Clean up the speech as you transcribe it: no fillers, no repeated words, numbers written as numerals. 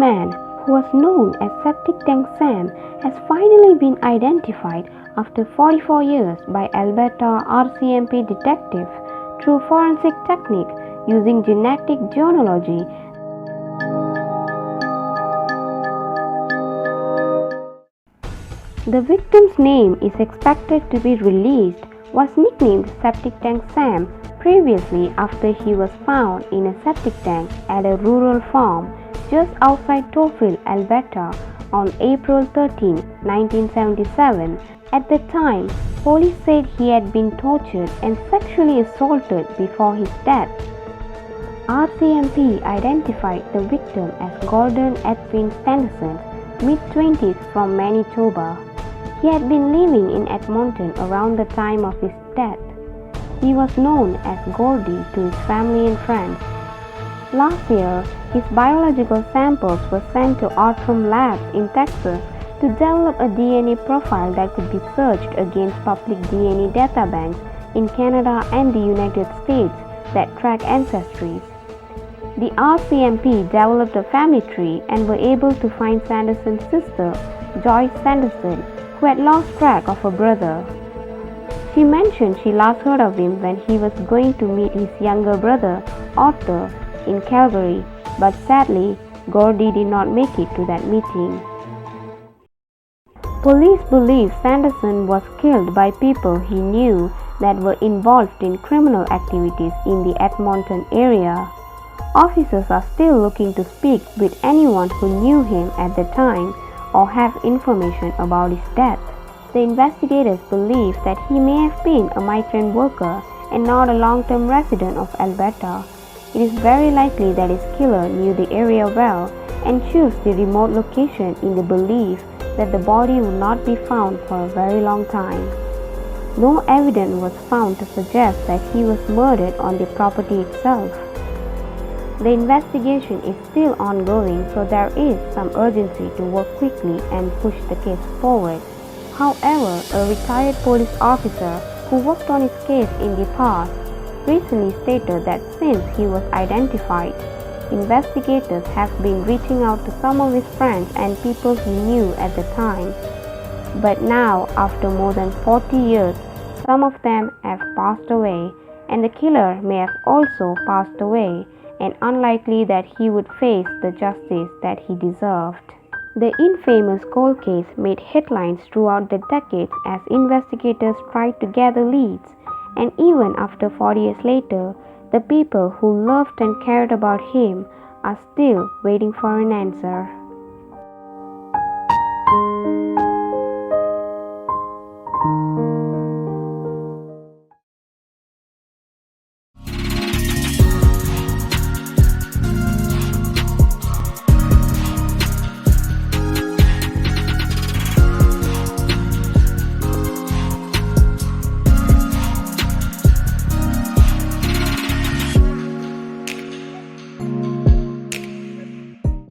man, who was known as Septic Sam, has finally been identified after 44 years by Alberta RCMP detective through forensic technique using genetic genealogy. The victim's name is expected to be released, was nicknamed Septic Sam previously after he was found in a septic tank at a rural farm just outside Tofield, Alberta on April 13, 1977. At the time, police said he had been tortured and sexually assaulted before his death. RCMP identified the victim as Edwin Sanderson, mid-20s from Manitoba. He had been living in Edmonton around the time of his death. He was known as Gordie to his family and friends. Last year, his biological samples were sent to Outram Labs in Texas to develop a DNA profile that could be searched against public DNA databanks in Canada and the United States that track ancestries. The RCMP developed a family tree and were able to find Sanderson's sister, Joyce Sanderson, who had lost track of her brother. She mentioned she last heard of him when he was going to meet his younger brother, Arthur, in Calgary, but sadly, Gordie did not make it to that meeting. Police believe Sanderson was killed by people he knew that were involved in criminal activities in the Edmonton area. Officers are still looking to speak with anyone who knew him at the time or have information about his death. The investigators believe that he may have been a migrant worker and not a long-term resident of Alberta. It is very likely that his killer knew the area well and chose the remote location in the belief that the body would not be found for a very long time. No evidence was found to suggest that he was murdered on the property itself. The investigation is still ongoing, so there is some urgency to work quickly and push the case forward. However, a retired police officer who worked on his case in the past recently stated that since he was identified, investigators have been reaching out to some of his friends and people he knew at the time. But now, after more than 40 years, some of them have passed away, and the killer may have also passed away, and unlikely that he would face the justice that he deserved. The infamous cold case made headlines throughout the decades as investigators tried to gather leads, and even after 40 years later, the people who loved and cared about him are still waiting for an answer.